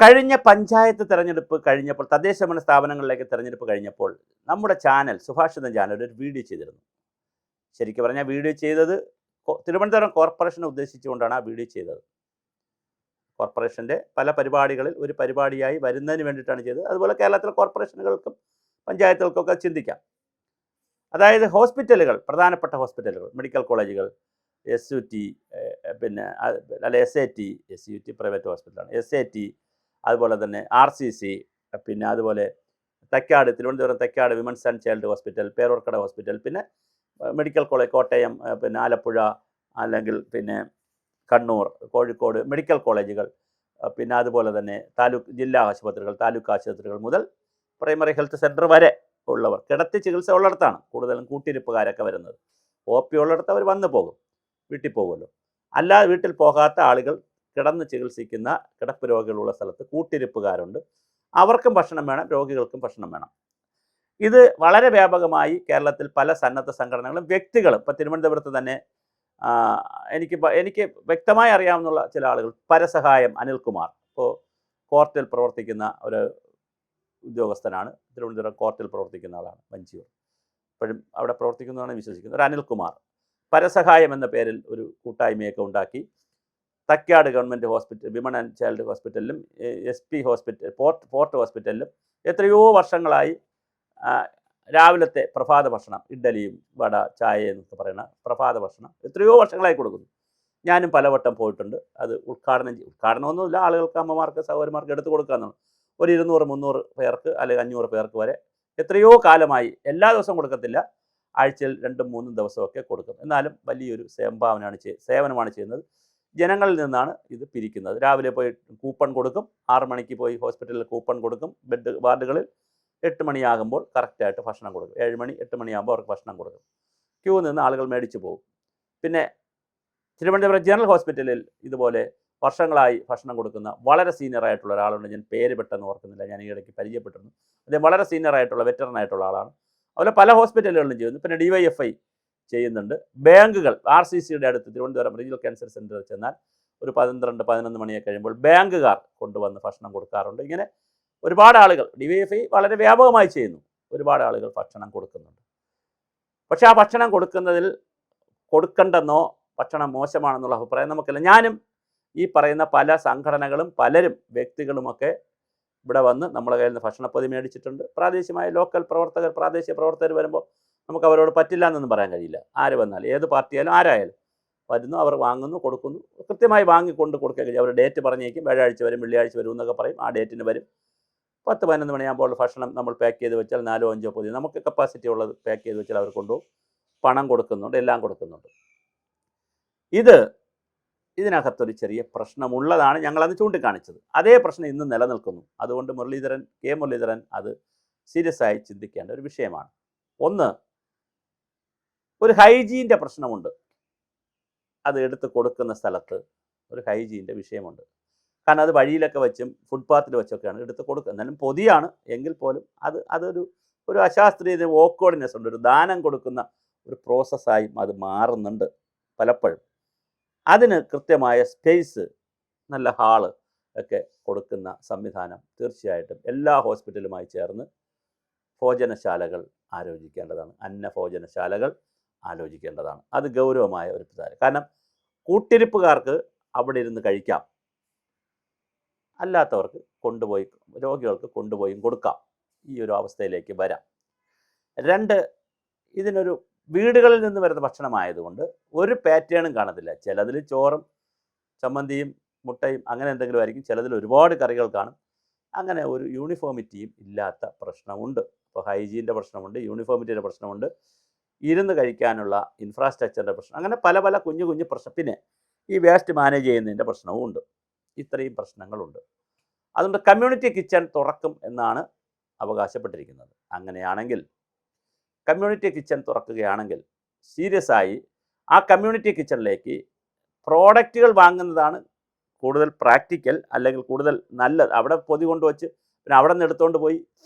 കഴിഞ്ഞ പഞ്ചായത്ത് തെരഞ്ഞെടുപ്പ് കഴിഞ്ഞപ്പോൾ തദ്ദേശഭരണ സ്ഥാപനങ്ങളിലേക്ക് തെരഞ്ഞെടുപ്പ് കഴിഞ്ഞപ്പോൾ നമ്മുടെ ചാനൽ സുഭാഷിതം ചാനൽ ഒരു വീഡിയോ ചെയ്തിരുന്നു. ശരിക്കും പറഞ്ഞാൽ വീഡിയോ ചെയ്തത് തിരുവനന്തപുരം കോർപ്പറേഷനെ ഉദ്ദേശിച്ചുകൊണ്ടാണ് ആ വീഡിയോ ചെയ്തത്. കോർപ്പറേഷൻ്റെ പല പരിപാടികളിൽ ഒരു പരിപാടിയായി വരുന്നതിന് വേണ്ടിയിട്ടാണ് ചെയ്തത്. അതുപോലെ കേരളത്തിലെ കോർപ്പറേഷനുകൾക്കും പഞ്ചായത്തുകൾക്കൊക്കെ ചിന്തിക്കാം. അതായത് ഹോസ്പിറ്റലുകൾ, പ്രധാനപ്പെട്ട ഹോസ്പിറ്റലുകൾ, മെഡിക്കൽ കോളേജുകൾ, SUT, പിന്നെ അല്ല SAT, SUT പ്രൈവറ്റ് ഹോസ്പിറ്റലാണ്, SAT, അതുപോലെ തന്നെ RCC, പിന്നെ അതുപോലെ Thycaud, Thiruvananthapuram Thycaud women's and child hospital, Peroorkada hospital, പിന്നെ മെഡിക്കൽ കോളേജ് കോട്ടയം, പിന്നെ ആലപ്പുഴ, അല്ലെങ്കിൽ പിന്നെ കണ്ണൂർ, കോഴിക്കോട് മെഡിക്കൽ കോളേജുകൾ, പിന്നെ അതുപോലെ തന്നെ ജില്ലാ ആശുപത്രികൾ, താലൂക്ക് ആശുപത്രികൾ മുതൽ പ്രൈമറി ഹെൽത്ത് സെൻറ്റർ വരെ ഉള്ളവർ, കിടത്തി ചികിത്സ ഉള്ളിടത്താണ് കൂടുതലും കൂട്ടിരിപ്പുകാരൊക്കെ വരുന്നത്. OP ഉള്ളിടത്ത് അവർ വന്നു പോകും, വീട്ടിൽ പോകുമല്ലോ. അല്ലാതെ വീട്ടിൽ പോകാത്ത ആളുകൾ കിടന്ന് ചികിത്സിക്കുന്ന കിടപ്പ് രോഗികളുള്ള സ്ഥലത്ത് കൂട്ടിരിപ്പുകാരുണ്ട്. അവർക്കും ഭക്ഷണം വേണം, രോഗികൾക്കും ഭക്ഷണം വേണം. ഇത് വളരെ വ്യാപകമായി കേരളത്തിൽ പല സന്നദ്ധ സംഘടനകളും വ്യക്തികളും, ഇപ്പോൾ തിരുവനന്തപുരത്ത് തന്നെ എനിക്ക് വ്യക്തമായി അറിയാവുന്ന ചില ആളുകൾ, പരസഹായം അനിൽകുമാർ, ഇപ്പോൾ കോർട്ടിൽ പ്രവർത്തിക്കുന്ന ഒരു ഉദ്യോഗസ്ഥനാണ്, തിരുവനന്തപുരം കോർട്ടിൽ പ്രവർത്തിക്കുന്ന ആളാണ്, വഞ്ചിയൂർ, ഇപ്പോഴും അവിടെ പ്രവർത്തിക്കുന്നതാണ് വിശ്വസിക്കുന്നത്. ഒരു അനിൽകുമാർ പരസഹായം എന്ന പേരിൽ ഒരു കൂട്ടായ്മയൊക്കെ ഉണ്ടാക്കി Thycaud government hospital, women and child ഹോസ്പിറ്റലിലും SP ഹോസ്പിറ്റൽ, ഫോർട്ട് ഹോസ്പിറ്റലിലും എത്രയോ വർഷങ്ങളായി രാവിലത്തെ പ്രഭാത ഭക്ഷണം, ഇഡ്ഡലിയും വട ചായ എന്നൊക്കെ പറയുന്ന പ്രഭാത ഭക്ഷണം എത്രയോ വർഷങ്ങളായി കൊടുക്കുന്നു. ഞാനും പലവട്ടം പോയിട്ടുണ്ട്. അത് ഉദ്ഘാടനമൊന്നുമില്ല, ആളുകൾക്ക്, അമ്മമാർക്ക്, സഹോദരന്മാർക്ക് എടുത്തു കൊടുക്കാമെന്നാണ്. ഒരു 200-300 പേർക്ക് അല്ലെങ്കിൽ 500 പേർക്ക് വരെ എത്രയോ കാലമായി, എല്ലാ ദിവസവും കൊടുക്കത്തില്ല, ആഴ്ചയിൽ 2-3 ദിവസമൊക്കെ കൊടുക്കും. എന്നാലും വലിയൊരു സേവനമാണ് ചെയ്യുന്നത്. ജനങ്ങളിൽ നിന്നാണ് ഇത് പിരിക്കുന്നത്. രാവിലെ പോയി കൂപ്പൺ കൊടുക്കും, 6 മണിക്ക് പോയി ഹോസ്പിറ്റലിൽ കൂപ്പൺ കൊടുക്കും, വാർഡുകളിൽ 8 മണിയാകുമ്പോൾ കറക്റ്റായിട്ട് ഭക്ഷണം കൊടുക്കും. 7 മണി 8 മണിയാകുമ്പോൾ അവർക്ക് ഭക്ഷണം കൊടുക്കും. ക്യൂ നിന്ന് ആളുകൾ മേടിച്ചു പോകും. പിന്നെ തിരുവനന്തപുരം ജനറൽ ഹോസ്പിറ്റലിൽ ഇതുപോലെ വർഷങ്ങളായി ഭക്ഷണം കൊടുക്കുന്ന വളരെ സീനിയറായിട്ടുള്ള ഒരാളുണ്ട്. ഞാൻ പേര് പെട്ടെന്ന് ഓർക്കുന്നില്ല, ഞാൻ ഈ ഇടയ്ക്ക് പരിചയപ്പെട്ടിരുന്നു. അദ്ദേഹം വളരെ സീനിയറായിട്ടുള്ള വെറ്ററനായിട്ടുള്ള ആളാണ്. അതുപോലെ പല ഹോസ്പിറ്റലുകളിലും ചെയ്യുന്നു. പിന്നെ DYFI ചെയ്യുന്നുണ്ട്. ബാങ്കുകൾ, RCCയുടെ അടുത്ത് തിരുവനന്തപുരം റീജിയണൽ ക്യാൻസർ സെൻറ്ററിൽ ചെന്നാൽ ഒരു 12-11 മണിയൊക്കെ കഴിയുമ്പോൾ ബാങ്കുകാർ കൊണ്ടുവന്ന് ഭക്ഷണം കൊടുക്കാറുണ്ട്. ഇങ്ങനെ ഒരുപാട് ആളുകൾ, DYFI വളരെ വ്യാപകമായി ചെയ്യുന്നു, ഒരുപാട് ആളുകൾ ഭക്ഷണം കൊടുക്കുന്നുണ്ട്. പക്ഷേ ആ ഭക്ഷണം കൊടുക്കണ്ടെന്നോ ഭക്ഷണം മോശമാണെന്നുള്ള അഭിപ്രായം നമുക്കില്ല. ഞാനും ഈ പറയുന്ന പല സംഘടനകളും പലരും വ്യക്തികളുമൊക്കെ ഇവിടെ വന്ന് നമ്മളെ കയ്യിൽ നിന്ന് ഭക്ഷണപ്പൊതി മേടിച്ചിട്ടുണ്ട്. പ്രാദേശികമായ ലോക്കൽ പ്രവർത്തകർ, പ്രാദേശിക പ്രവർത്തകർ വരുമ്പോൾ നമുക്ക് അവരോട് പറ്റില്ല എന്നൊന്നും പറയാൻ കഴിയില്ല. ആര് വന്നാലും, ഏത് പാർട്ടിയായാലും ആരായാലും വരുന്നു, അവർ വാങ്ങുന്നു, കൊടുക്കുന്നു, കൃത്യമായി വാങ്ങിക്കൊണ്ട് കൊടുക്കുക കഴിയും. അവർ ഡേറ്റ് പറഞ്ഞേക്കും, വ്യാഴാഴ്ച വരും, വെള്ളിയാഴ്ച വരും എന്നൊക്കെ പറയും. ആ ഡേറ്റിന് വരും. 10-11 മണിയാകുമ്പോൾ ഭക്ഷണം നമ്മൾ പാക്ക് ചെയ്ത് വെച്ചാൽ 4-5 പൊതി, നമുക്ക് കപ്പാസിറ്റി ഉള്ളത് പാക്ക് ചെയ്ത് വെച്ചാൽ അവർ കൊണ്ടുപോകും. പണം കൊടുക്കുന്നുണ്ട്, എല്ലാം കൊടുക്കുന്നുണ്ട്. ഇതിനകത്തൊരു ചെറിയ പ്രശ്നമുള്ളതാണ് ഞങ്ങളത് ചൂണ്ടിക്കാണിച്ചത്. അതേ പ്രശ്നം ഇന്ന് നിലനിൽക്കുന്നു. അതുകൊണ്ട് കെ മുരളീധരൻ അത് സീരിയസ് ആയി ചിന്തിക്കേണ്ട ഒരു വിഷയമാണ്. ഒന്ന്, ഒരു ഹൈജീൻ്റെ പ്രശ്നമുണ്ട്. അത് എടുത്ത് കൊടുക്കുന്ന സ്ഥലത്ത് ഒരു ഹൈജീൻ്റെ വിഷയമുണ്ട്. കാരണം അത് വഴിയിലൊക്കെ വെച്ചും ഫുട്പാത്തിൽ വെച്ചൊക്കെയാണ് എടുത്ത് കൊടുക്കുക. എന്നാലും പൊതിയാണ് എങ്കിൽ പോലും അതൊരു അശാസ്ത്രീയത, ഓക്വേർഡ്നെസ് ഉണ്ട്. ഒരു ദാനം കൊടുക്കുന്ന ഒരു പ്രോസസ്സായും അത് മാറുന്നുണ്ട് പലപ്പോഴും. അതിന് കൃത്യമായ സ്പേസ്, നല്ല ഹാള് ഒക്കെ കൊടുക്കുന്ന സംവിധാനം തീർച്ചയായിട്ടും എല്ലാ ഹോസ്പിറ്റലുമായി ചേർന്ന് ഭോജനശാലകൾ ആലോചിക്കേണ്ടതാണ്. അന്നഭോജനശാലകൾ ആലോചിക്കേണ്ടതാണ്. അത് ഗൗരവമായ ഒരു കാര്യം. കാരണം കൂട്ടിരിപ്പുകാർക്ക് അവിടെ ഇരുന്ന് കഴിക്കാം, അല്ലാത്തവർക്ക് രോഗികൾക്ക് കൊണ്ടുപോയും കൊടുക്കാം. ഈ ഒരു അവസ്ഥയിലേക്ക് വരാം. 2, ഇതിനൊരു വീടുകളിൽ നിന്ന് വരുന്ന ഭക്ഷണമായതുകൊണ്ട് ഒരു പാറ്റേണും കാണത്തില്ല. ചിലതിൽ ചോറും ചമ്മന്തിയും മുട്ടയും അങ്ങനെ എന്തെങ്കിലും ആയിരിക്കും, ചിലതിൽ ഒരുപാട് കറികൾ കാണും. അങ്ങനെ ഒരു യൂണിഫോമിറ്റിയും ഇല്ലാത്ത പ്രശ്നമുണ്ട്. ഇപ്പോൾ ഹൈജീൻ്റെ പ്രശ്നമുണ്ട്, യൂണിഫോമിറ്റിയുടെ പ്രശ്നമുണ്ട്, ഇരുന്ന് കഴിക്കാനുള്ള ഇൻഫ്രാസ്ട്രക്ചറിൻ്റെ പ്രശ്നം, അങ്ങനെ പല പല കുഞ്ഞു പ്രശ്നം. പിന്നെ ഈ വേസ്റ്റ് മാനേജ് ചെയ്യുന്നതിൻ്റെ പ്രശ്നവും ഉണ്ട്. ഇത്രയും പ്രശ്നങ്ങളുണ്ട്. അതുകൊണ്ട് കമ്മ്യൂണിറ്റി കിച്ചൺ തുറക്കും എന്നാണ് അവകാശപ്പെട്ടിരിക്കുന്നത്. അങ്ങനെയാണെങ്കിൽ കമ്മ്യൂണിറ്റി കിച്ചൺ തുറക്കുകയാണെങ്കിൽ സീരിയസ് ആയി ആ കമ്മ്യൂണിറ്റി കിച്ചണിലേക്ക് പ്രോഡക്റ്റുകൾ വാങ്ങുന്നതാണ് കൂടുതൽ പ്രാക്ടിക്കൽ, അല്ലെങ്കിൽ കൂടുതൽ നല്ലത്. അവിടെ പൊതി കൊണ്ടുവച്ച് പിന്നെ അവിടെ നിന്ന് എടുത്തുകൊണ്ട് പോയി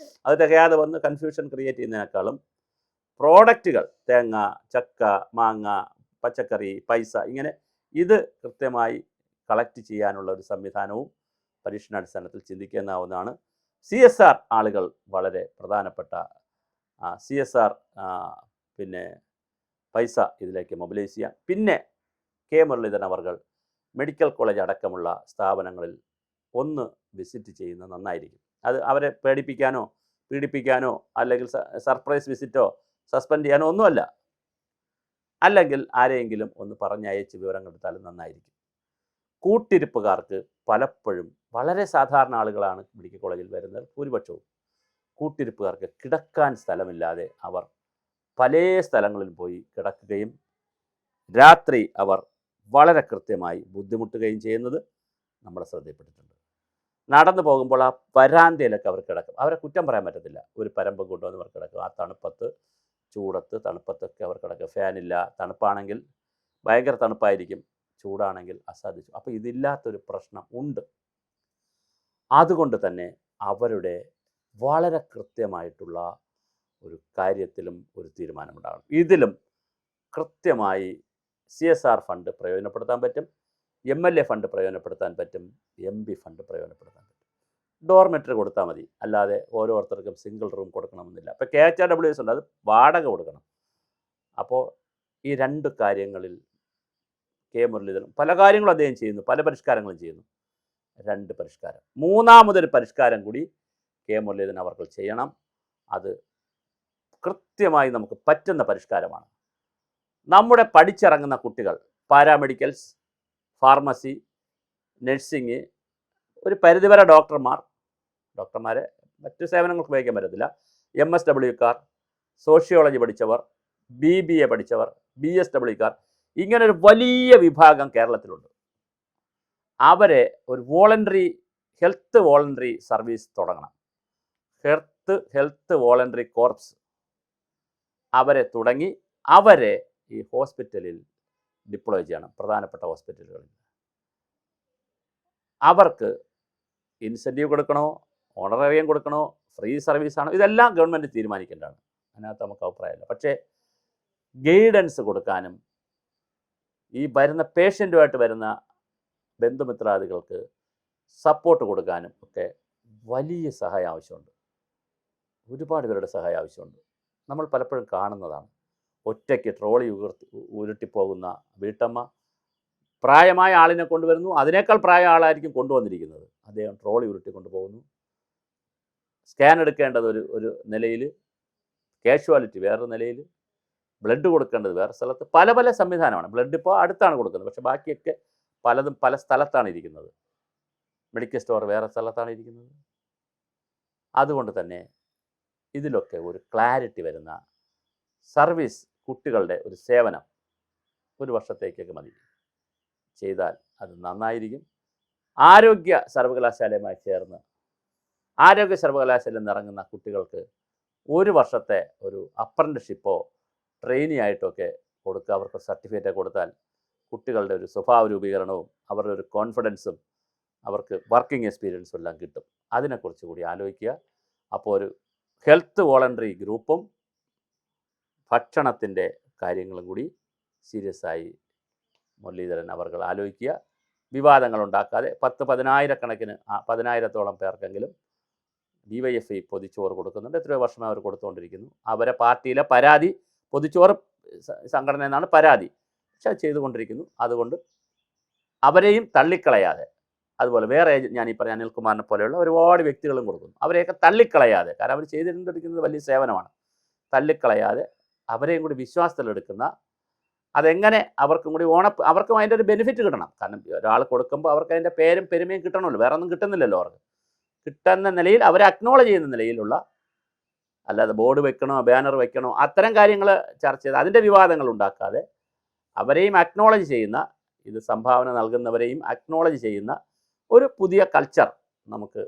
അത് തികയാതെ വന്ന് കൺഫ്യൂഷൻ ക്രിയേറ്റ് ചെയ്യുന്നതിനേക്കാളും പ്രോഡക്റ്റുകൾ, തേങ്ങ, ചക്ക, മാങ്ങ, പച്ചക്കറി, പൈസ, ഇങ്ങനെ ഇത് കൃത്യമായി കളക്ട് ചെയ്യാനുള്ള ഒരു സംവിധാനവും പരീക്ഷണാടിസ്ഥാനത്തിൽ ചിന്തിക്കാവുന്നതാണ്. CSR ആളുകൾ വളരെ പ്രധാനപ്പെട്ട CSR പിന്നെ പൈസ ഇതിലേക്ക് മൊബിലൈസ് ചെയ്യാം. പിന്നെ കെ മുരളീധരൻ അവർ മെഡിക്കൽ കോളേജ് അടക്കമുള്ള സ്ഥാപനങ്ങളിൽ ഒന്ന് വിസിറ്റ് ചെയ്യുന്നത് നന്നായിരിക്കും. അത് അവരെ പേടിപ്പിക്കാനോ പീഡിപ്പിക്കാനോ അല്ലെങ്കിൽ സർപ്രൈസ് വിസിറ്റോ സസ്പെൻഡ് ചെയ്യാനോ ഒന്നുമല്ല. അല്ലെങ്കിൽ ആരെയെങ്കിലും ഒന്ന് പറഞ്ഞയച്ച് വിവരങ്ങൾ എടുത്താലും നന്നായിരിക്കും. കൂട്ടിരിപ്പുകാർക്ക് പലപ്പോഴും വളരെ സാധാരണ ആളുകളാണ് മെഡിക്കൽ കോളേജിൽ വരുന്നത്. ഭൂരിപക്ഷവും കൂട്ടിരിപ്പുകാർക്ക് കിടക്കാൻ സ്ഥലമില്ലാതെ അവർ പല സ്ഥലങ്ങളിൽ പോയി കിടക്കുകയും രാത്രി അവർ വളരെ കൃത്യമായി ബുദ്ധിമുട്ടുകയും ചെയ്യുന്നത് നമ്മുടെ ശ്രദ്ധയിൽപ്പെട്ടിട്ടുണ്ട്. നടന്നു പോകുമ്പോൾ ആ വരാന്തയിലൊക്കെ അവർ കിടക്കും. അവരെ കുറ്റം പറയാൻ പറ്റത്തില്ല. ഒരു പരമ്പ് കൊണ്ടുവന്ന് അവർ കിടക്കും. ആ തണുപ്പത്ത്, ചൂടത്ത്, തണുപ്പത്തൊക്കെ അവർ കിടക്കും. ഫാനില്ല. തണുപ്പാണെങ്കിൽ ഭയങ്കര തണുപ്പായിരിക്കും, ചൂടാണെങ്കിൽ അസാധിച്ചു. അപ്പോൾ ഇതില്ലാത്തൊരു പ്രശ്നം ഉണ്ട്. അതുകൊണ്ട് തന്നെ അവരുടെ വളരെ കൃത്യമായിട്ടുള്ള ഒരു കാര്യത്തിലും ഒരു തീരുമാനമുണ്ടാകണം. ഇതിലും കൃത്യമായി CSR ഫണ്ട് പ്രയോജനപ്പെടുത്താൻ പറ്റും, MLA ഫണ്ട് പ്രയോജനപ്പെടുത്താൻ പറ്റും, MP ഫണ്ട് പ്രയോജനപ്പെടുത്താൻ പറ്റും. ഡോർമെറ്ററി കൊടുത്താൽ മതി, അല്ലാതെ ഓരോരുത്തർക്കും സിംഗിൾ റൂം കൊടുക്കണമെന്നില്ല. ഇപ്പോൾ KHRWS ഉണ്ട്, അത് വാടക കൊടുക്കണം. അപ്പോൾ ഈ രണ്ട് കാര്യങ്ങളിൽ കെ മുരളീധരൻ പല കാര്യങ്ങളും അദ്ദേഹം ചെയ്യുന്നു, പല പരിഷ്കാരങ്ങളും ചെയ്യുന്നു. രണ്ട് പരിഷ്കാരം, മൂന്നാമതൊരു പരിഷ്കാരം കൂടി കെ മുരളീധരൻ അവർ ചെയ്യണം. അത് കൃത്യമായി നമുക്ക് പറ്റുന്ന പരിഷ്കാരമാണ്. നമ്മുടെ പഠിച്ചിറങ്ങുന്ന കുട്ടികൾ പാരാമെഡിക്കൽസ്, ഫാർമസി, നഴ്സിംഗ്, ഒരു പരിധിവരെ ഡോക്ടർമാരെ മറ്റു സേവനങ്ങൾക്ക് ഉപയോഗിക്കാൻ പറ്റത്തില്ല, MSWക്കാർ, സോഷ്യോളജി പഠിച്ചവർ, BBA പഠിച്ചവർ, BSWക്കാർ, ഇങ്ങനൊരു വലിയ വിഭാഗം കേരളത്തിലുണ്ട്. അവരെ ഒരു ഹെൽത്ത് വോളണ്ടറി സർവീസ് തുടങ്ങണം. ഹെൽത്ത് വോളണ്ടറി കോർപ്സ് അവരെ തുടങ്ങി അവരെ ഈ ഹോസ്പിറ്റലിൽ ഡിപ്ലോയ് ചെയ്യണം. പ്രധാനപ്പെട്ട ഹോസ്പിറ്റലുകളിൽ അവർക്ക് ഇൻസെൻറ്റീവ് കൊടുക്കണോ, ഓണറേറിയം കൊടുക്കണോ, ഫ്രീ സർവീസാണോ, ഇതെല്ലാം ഗവൺമെൻറ് തീരുമാനിക്കേണ്ടതാണ്. അതിനകത്ത് നമുക്ക് അഭിപ്രായമില്ല. പക്ഷേ ഗൈഡൻസ് കൊടുക്കാനും ഈ വരുന്ന പേഷ്യൻറ്റുമായിട്ട് വരുന്ന ബന്ധുമിത്രാദികൾക്ക് സപ്പോർട്ട് കൊടുക്കാനും ഒക്കെ വലിയ സഹായം ആവശ്യമുണ്ട്. ഒരുപാട് പേരുടെ സഹായം ആവശ്യമുണ്ട്. നമ്മൾ പലപ്പോഴും കാണുന്നതാണ്. ഒറ്റയ്ക്ക് ട്രോളി ഉരുട്ടിപ്പോകുന്ന വീട്ടമ്മ പ്രായമായ ആളിനെ കൊണ്ടുവരുന്നു, അതിനേക്കാൾ പ്രായ ആളായിരിക്കും കൊണ്ടുവന്നിരിക്കുന്നത്. അദ്ദേഹം ട്രോളി ഉരുട്ടിക്കൊണ്ട് പോകുന്നു. സ്കാൻ എടുക്കേണ്ടത് ഒരു നിലയിൽ, കാഷ്വാലിറ്റി വേറൊരു നിലയിൽ, ബ്ലഡ് കൊടുക്കേണ്ടത് വേറെ സ്ഥലത്ത്, പല സംവിധാനമാണ്. ബ്ലഡ് ഇപ്പോൾ അടുത്താണ് കൊടുക്കുന്നത്, പക്ഷേ ബാക്കിയൊക്കെ പലതും പല സ്ഥലത്താണ് ഇരിക്കുന്നത്. മെഡിക്കൽ സ്റ്റോർ വേറെ സ്ഥലത്താണ് ഇരിക്കുന്നത്. അതുകൊണ്ട് തന്നെ ഇതിലൊക്കെ ഒരു ക്ലാരിറ്റി വരുന്ന സർവീസ്, കുട്ടികളുടെ ഒരു സേവനം ഒരു വർഷത്തേക്കൊക്കെ മതി ചെയ്താൽ അത് നന്നായിരിക്കും. ആരോഗ്യ സർവകലാശാലയുമായി ചേർന്ന് ആരോഗ്യ സർവകലാശാലയിൽ നിന്ന് ഇറങ്ങുന്ന കുട്ടികൾക്ക് ഒരു വർഷത്തെ ഒരു അപ്രന്റീസ്ഷിപ്പോ ട്രെയിനി ആയിട്ടൊക്കെ കൊടുക്കുക. അവർക്ക് സർട്ടിഫിക്കറ്റ് കൊടുത്താൽ കുട്ടികളുടെ ഒരു സ്വഭാവ രൂപീകരണവും അവരുടെ ഒരു കോൺഫിഡൻസും അവർക്ക് വർക്കിംഗ് എക്സ്പീരിയൻസും എല്ലാം കിട്ടും. അതിനെക്കുറിച്ച് കൂടി ആലോചിക്കുക. അപ്പോൾ ഒരു ഹെൽത്ത് വോളണ്ടറി ഗ്രൂപ്പും ഭക്ഷണത്തിൻ്റെ കാര്യങ്ങളും കൂടി സീരിയസ് ആയി മുരളീധരൻ അവർ ആലോചിക്കുക. വിവാദങ്ങൾ ഉണ്ടാക്കാതെ 10,000-കണക്കിന് 10,000-ഓളം പേർക്കെങ്കിലും DYFI പൊതിച്ചോറ് കൊടുക്കുന്നുണ്ട്. എത്രയോ വർഷമായി അവർ കൊടുത്തുകൊണ്ടിരിക്കുന്നു. അവരെ പാർട്ടിയിലെ പരാതി പൊതിച്ചോറ് സംഘടന എന്നാണ് പരാതി, പക്ഷെ അത് ചെയ്തുകൊണ്ടിരിക്കുന്നു. അതുകൊണ്ട് അവരെയും തള്ളിക്കളയാതെ, അതുപോലെ വേറെ ഞാൻ ഈ പറഞ്ഞ അനിൽകുമാറിനെ പോലെയുള്ള ഒരുപാട് വ്യക്തികളും കൊടുക്കുന്നു. അവരെയൊക്കെ തള്ളിക്കളയാതെ, കാരണം അവർ ചെയ്തിരിക്കുന്നത് വലിയ സേവനമാണ്, തള്ളിക്കളയാതെ അവരെയും കൂടി വിശ്വാസത്തിലെടുക്കുന്ന, അതെങ്ങനെ അവർക്കും കൂടി അവർക്കും അതിൻ്റെ ഒരു ബെനിഫിറ്റ് കിട്ടണം. കാരണം ഒരാൾ കൊടുക്കുമ്പോൾ അവർക്ക് അതിൻ്റെ പേരും പെരുമയും കിട്ടണമല്ലോ, വേറെ ഒന്നും കിട്ടുന്നില്ലല്ലോ. അവർക്ക് കിട്ടുന്ന നിലയിൽ അവരെ അക്നോളജ് ചെയ്യുന്ന നിലയിലുള്ള, അല്ലാതെ ബോർഡ് വെക്കണോ ബാനർ വെക്കണോ അത്തരം കാര്യങ്ങൾ ചർച്ച ചെയ്ത് അതിൻ്റെ വിവാദങ്ങൾ ഉണ്ടാക്കാതെ അവരെയും അക്നോളജ് ചെയ്യുന്ന, ഇത് സംഭാവന നൽകുന്നവരെയും അക്നോളജ് ചെയ്യുന്ന ഒരു പുതിയ കൾച്ചർ നമുക്ക്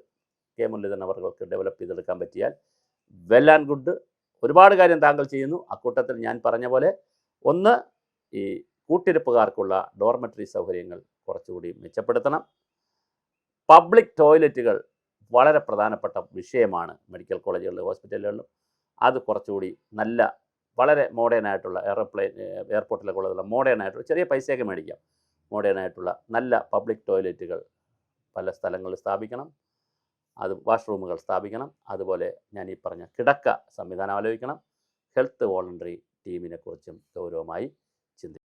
കെ മുരളീധരൻ അവർക്ക് ഡെവലപ്പ് ചെയ്തെടുക്കാൻ പറ്റിയാൽ വെൽ ആൻഡ് ഗുഡ്. ഒരുപാട് കാര്യം താങ്കൾ ചെയ്യുന്നു. അക്കൂട്ടത്തിൽ ഞാൻ പറഞ്ഞ പോലെ ഒന്ന്, ഈ കൂട്ടിരിപ്പുകാർക്കുള്ള ഡോർമെറ്ററി സൗകര്യങ്ങൾ കുറച്ചുകൂടി മെച്ചപ്പെടുത്തണം. പബ്ലിക് ടോയ്ലറ്റുകൾ വളരെ പ്രധാനപ്പെട്ട വിഷയമാണ് മെഡിക്കൽ കോളേജുകളിലും ഹോസ്പിറ്റലുകളിലും. അത് കുറച്ചുകൂടി നല്ല, വളരെ മോഡേൺ ആയിട്ടുള്ള എയർപോർട്ടിലൊക്കെ ഉള്ള മോഡേൺ ആയിട്ടുള്ള, ചെറിയ പൈസയൊക്കെ മേടിക്കാം, മോഡേൺ ആയിട്ടുള്ള നല്ല പബ്ലിക് ടോയ്ലറ്റുകൾ പല സ്ഥലങ്ങളിൽ സ്ഥാപിക്കണം. അത് വാഷ്റൂമുകൾ സ്ഥാപിക്കണം. അതുപോലെ ഞാൻ ഈ പറഞ്ഞ കിടക്ക സംവിധാനം ആലോചിക്കണം. ഹെൽത്ത് വോളണ്ടറി ടീമിനെക്കുറിച്ചും ഗൗരവമായി ചിന്തിക്കണം.